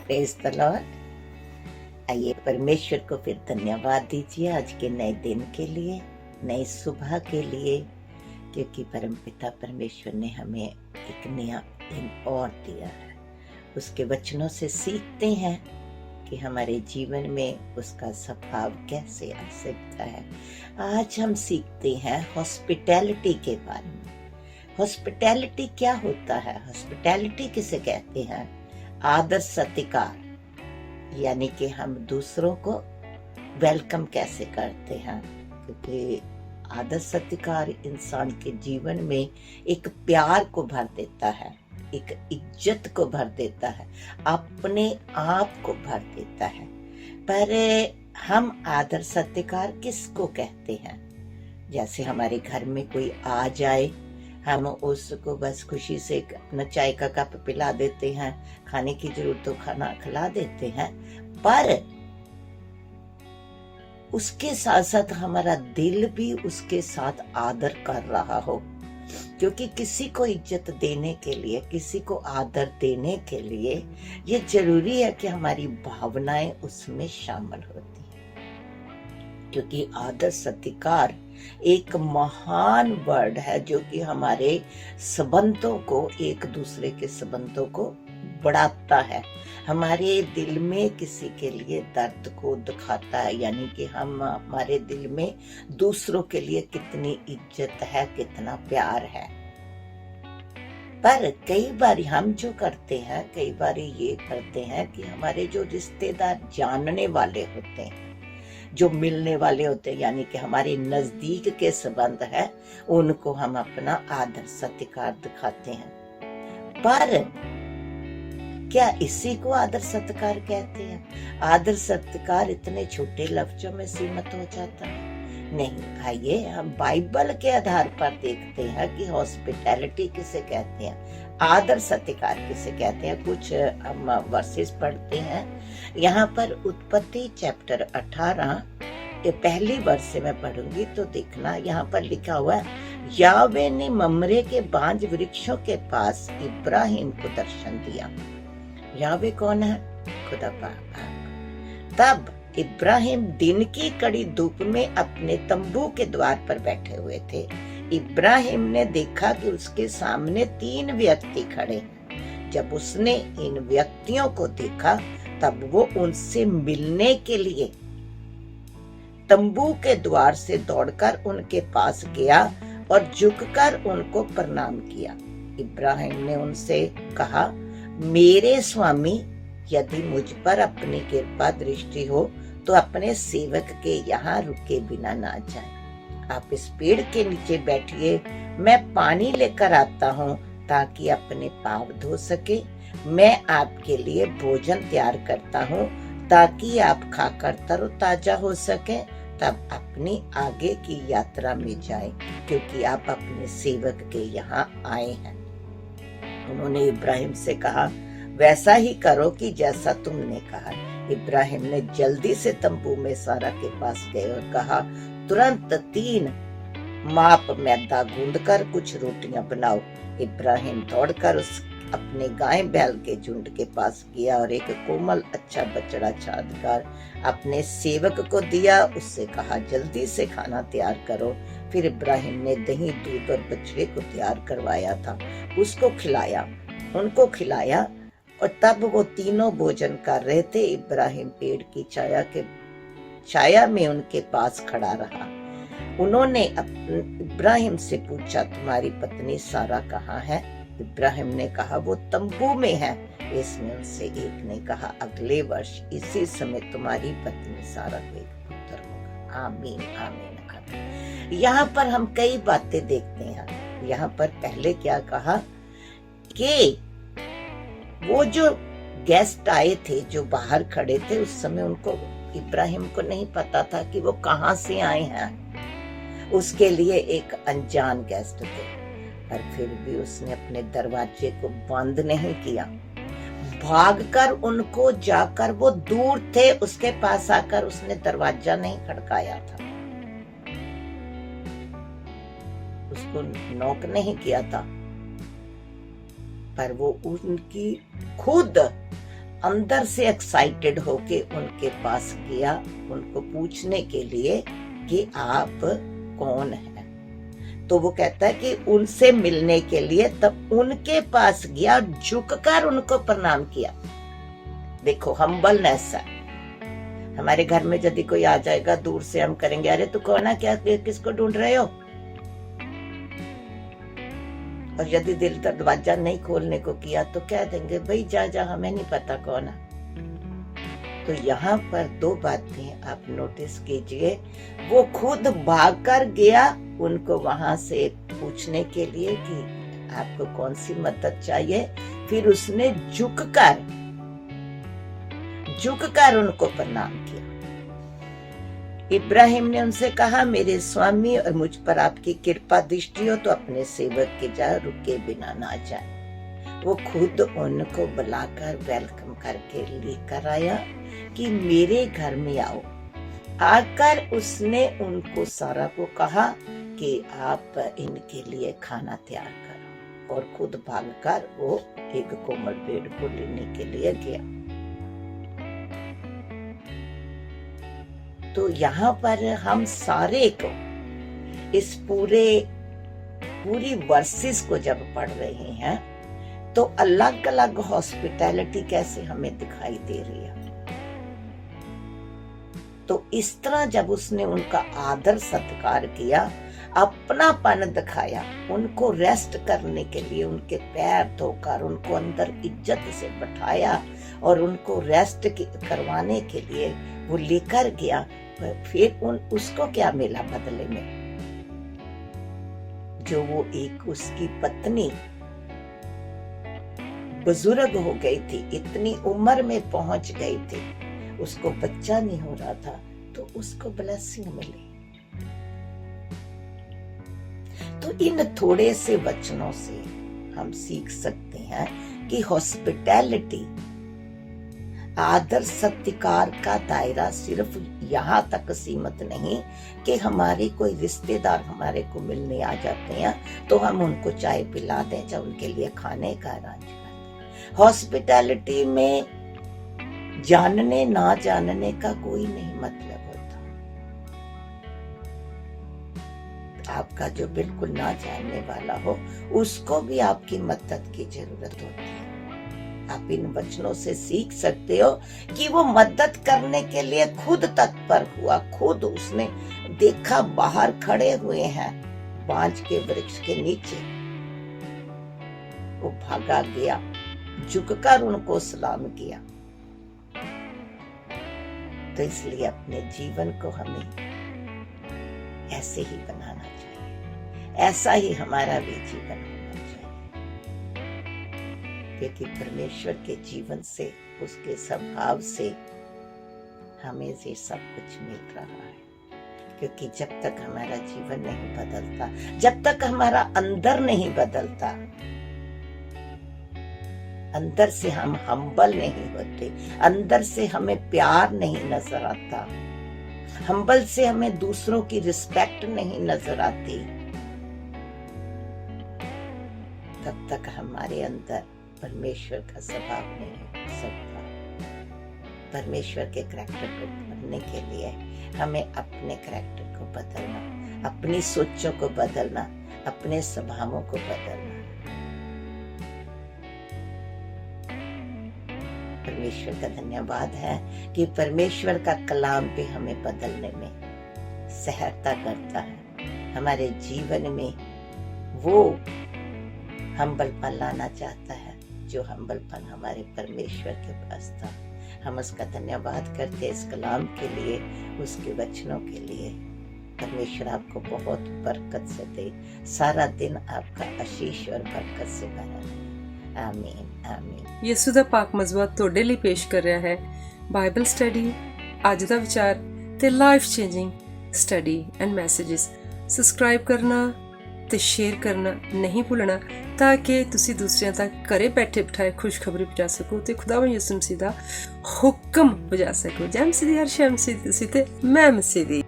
Praise the Lord. आइए परमेश्वर को फिर धन्यवाद दीजिए आज के नए दिन के लिए, नई सुबह के लिए, क्योंकि परमपिता परमेश्वर ने हमें एक नया दिन और दिया है। उसके वचनों से सीखते हैं कि हमारे जीवन में उसका स्वभाव कैसे आ सकता है। आज हम सीखते हैं हॉस्पिटैलिटी के बारे में। हॉस्पिटैलिटी क्या होता है? हॉस्पिटैलिटी किसे कहते हैं? आदर सत्कार, यानी कि हम दूसरों को वेलकम कैसे करते हैं, क्योंकि आदर सत्कार इंसान के जीवन में एक प्यार को भर देता है, एक इज्जत को भर देता है, अपने आप को भर देता है। पर हम आदर सत्कार किसको कहते हैं? जैसे हमारे घर में कोई आ जाए, हम उसको बस खुशी से अपना चाय का कप पिला देते हैं, खाने की जरूरत हो खाना खिला देते हैं, पर उसके साथ साथ हमारा दिल भी उसके साथ आदर कर रहा हो। क्योंकि किसी को इज्जत देने के लिए, किसी को आदर देने के लिए ये जरूरी है कि हमारी भावनाएं उसमें शामिल होती हैं। क्योंकि आदर सत्कार एक महान वर्ड है जो कि हमारे संबंधों को, एक दूसरे के संबंधों को बढ़ाता है, हमारे दिल में किसी के लिए दर्द को दिखाता है, यानी कि हम हमारे दिल में दूसरों के लिए कितनी इज्जत है, कितना प्यार है। पर कई बार हम जो करते हैं, कई बार ये करते हैं कि हमारे जो रिश्तेदार जानने वाले होते हैं, जो मिलने वाले होते हैं, यानी कि हमारे नजदीक के संबंध है, उनको हम अपना आदर सत्कार दिखाते हैं। पर क्या इसी को आदर सत्कार कहते हैं? आदर सत्कार इतने छोटे लफ्जों में सीमित हो जाता है? नहीं। आइए हम बाइबल के आधार पर देखते हैं कि हॉस्पिटैलिटी किसे कहते हैं, आदर सत्कार किसे कहते हैं। कुछ हम वर्सेस पढ़ते हैं। यहाँ पर उत्पत्ति चैप्टर 18 के पहली वर्ष से मैं पढ़ूंगी, तो देखना यहाँ पर लिखा हुआ है, यावे ने ममरे के बांज वृक्षों के पास इब्राहिम को दर्शन दिया। यावे कौन है? खुदा पाक। तब इब्राहिम दिन की कड़ी धूप में अपने तंबू के द्वार पर बैठे हुए थे। इब्राहिम ने देखा कि उसके सामने 3 व्यक्ति खड़े हैं। जब उसने इन व्यक्तियों को देखा तब वो उनसे मिलने के लिए तंबू के द्वार से दौड़कर उनके पास गया और झुककर उनको प्रणाम किया। इब्राहिम ने उनसे कहा, मेरे स्वामी, यदि मुझ पर अपनी कृपा दृष्टि हो तो अपने सेवक के यहाँ रुके बिना ना जाए। आप इस पेड़ के नीचे बैठिए, मैं पानी लेकर आता हूँ ताकि अपने पाप धो सके। मैं आपके लिए भोजन तैयार करता हूँ ताकि आप खाकर तरोताजा हो सके, तब अपनी आगे की यात्रा में जाए, क्योंकि आप अपने सेवक के यहाँ आए हैं। उन्होंने इब्राहिम से कहा, वैसा ही करो कि जैसा तुमने कहा। इब्राहिम ने जल्दी से तंबू में सारा के पास गए और कहा, तुरंत 3 माप मैदा गूंदकर कुछ रोटियां बनाओ। इब्राहिम दौड़कर उस अपने गाय बैल के झुंड के पास गया और एक कोमल अच्छा बछड़ा छांटकर अपने सेवक को दिया। उससे कहा, जल्दी से खाना तैयार करो। फिर इब्राहिम ने दही, दूध और बछड़े को तैयार करवाया था, उसको खिलाया, उनको खिलाया, और तब वो तीनों भोजन कर रहे थे। इब्राहिम पेड़ की छाया में उनके पास खड़ा रहा। उन्होंने इब्राहिम से पूछा, तुम्हारी पत्नी सारा कहाँ है? इब्राहिम ने कहा, वो तंबू में है। इसमें उनसे एक ने कहा, अगले वर्ष इसी समय तुम्हारी पत्नी सारा को एक पुत्र होगा। आमीन, आमीन, आमीन। यहाँ पर हम कई बातें देखते हैं। यहाँ पर पहले क्या कहा कि वो जो गेस्ट आए थे, जो बाहर खड़े थे, उस समय उनको, इब्राहिम को नहीं पता था कि वो कहाँ से आए हैं। उसके लिए एक अनजान गेस्ट थे, पर फिर भी उसने अपने दरवाजे को बंद नहीं किया। भागकर उनको जाकर, वो दूर थे, उसके पास आकर उसने दरवाजा नहीं खड़काया था, उसको नॉक नहीं किया था, पर वो उनकी खुद अंदर से एक्साइटेड होके उनके पास गया, उनको पूछने के लिए कि आप कौन हैं। तो वो कहता है कि उनसे मिलने के लिए, तब उनके पास गया, झुककर उनको प्रणाम किया। देखो हम्बलनेस है। हमारे घर में यदि कोई आ जाएगा दूर से, हम करेंगे अरे तू कौन है, क्या किसको ढूंढ रहे हो। और यदि दिल दरवाजा नहीं खोलने को किया तो कह देंगे भाई जा जा, हमें नहीं पता कौन है। तो यहाँ पर दो बातें आप नोटिस कीजिए। वो खुद भागकर गया उनको वहां से पूछने के लिए कि आपको कौन सी मदद चाहिए। फिर उसने झुककर उनको प्रणाम किया। इब्राहिम ने उनसे कहा, मेरे स्वामी और मुझ पर आपकी कृपा दृष्टि हो तो अपने सेवक के जा रुके बिना ना जाए। वो खुद उनको बुलाकर वेलकम करके लेकर आया कि मेरे घर में आओ। आकर उसने उनको सारा को कहा कि आप इनके लिए खाना तैयार करो, और खुद भागकर वो एक कोमल पेड़ को लेने के लिए गया। तो यहाँ पर हम सारे को इस पूरी वर्सेस को जब पढ़ रहे हैं तो अलग अलग हॉस्पिटैलिटी कैसे हमें दिखाई दे रही है। तो इस तरह जब उसने उनका आदर सत्कार किया, अपनापन दिखाया, उनको रेस्ट करने के लिए उनके पैर धोकर उनको अंदर इज्जत से बैठाया और उनको रेस्ट करवाने के लिए वो लेकर गया। फिर उसको क्या मिला बदले में, जो वो एक उसकी पत्नी बुजुर्ग हो गई थी, इतनी उम्र में पहुंच गई थी, उसको बच्चा नहीं हो रहा था, तो उसको ब्लेसिंग मिली। तो इन थोड़े से वचनों से हम सीख सकते हैं कि हॉस्पिटैलिटी, आदर सत्कार का दायरा सिर्फ यहाँ तक सीमित नहीं कि हमारे कोई रिश्तेदार हमारे को मिलने आ जाते हैं तो हम उनको चाय पिला दें या उनके लिए खाने का अरेंज कर दें। हॉस्पिटैलिटी में जानने ना जानने का कोई नहीं मतलब होता। आपका जो बिल्कुल ना जानने वाला हो उसको भी आपकी मदद की जरूरत होती है। आप इन वचनों से सीख सकते हो कि वो मदद करने के लिए खुद तत्पर हुआ। खुद उसने देखा बाहर खड़े हुए हैं बांज के वृक्ष के नीचे, वो भागा गया, झुककर उनको सलाम किया। तो इसलिए अपने जीवन को हमें ऐसे ही बनाना चाहिए, ऐसा ही हमारा भी जीवन होना चाहिए, क्योंकि परमेश्वर के जीवन से, उसके स्वभाव से हमें ये सब कुछ मिल रहा है। क्योंकि जब तक हमारा जीवन नहीं बदलता, जब तक हमारा अंदर नहीं बदलता, अंदर से हम हम्बल नहीं होते, अंदर से हमें प्यार नहीं नजर आता, हम्बल से हमें दूसरों की रिस्पेक्ट नहीं नजर आती, तब तक हमारे अंदर परमेश्वर का स्वभाव नहीं हो सकता। परमेश्वर के करैक्टर को बनने के लिए हमें अपने करैक्टर को बदलना, अपनी सोचों को बदलना, अपने स्वभावों को बदलना। परमेश्वर का धन्यवाद है कि परमेश्वर का कलाम भी हमें बदलने में सहायता करता है। हमारे जीवन में वो हम्बलपन लाना चाहता है जो हम्बलपन हमारे परमेश्वर के पास था। हम उसका धन्यवाद करते इस कलाम के लिए, उसके वचनों के लिए। परमेश्वर आपको बहुत बरकत से दे, सारा दिन आपका आशीष और बरकत से भरा रहे। आमीन आमीन। ਯਿਸੂ ਦਾ ਪਾਕ ਮਜ਼ਬੂਤ ਤੁਹਾਡੇ ਲਈ ਪੇਸ਼ ਕਰ ਰਿਹਾ ਹੈ ਬਾਈਬਲ ਸਟੱਡੀ, ਅੱਜ ਦਾ ਵਿਚਾਰ ਤੇ life changing study and messages. Subscribe ਕਰਨਾ ਤੇ ਸ਼ੇਅਰ ਕਰਨਾ ਨਹੀਂ ਭੁੱਲਣਾ ਤਾਂ ਕਿ ਤੁਸੀਂ ਦੂਸਰਿਆਂ ਤੱਕ ਘਰੇ ਬੈਠੇ ਬਿਠਾਏ ਖੁਸ਼ਖਬਰੀ ਪਹੁੰਚਾ ਸਕੋ ਤੇ ਖੁਦਾਵੰਦ ਯਿਸੂ ਮਸੀਹ ਦਾ ਹੁਕਮ ਪਹੁੰਚਾ ਸਕੋ। ਜੈ ਮਸੀਹ ਦੀ, ਹਰ ਸ਼ੈ ਮਸੀਹ ਦੀ, ਤੇ ਮੈਂ ਮਸੀਹ ਦੀ।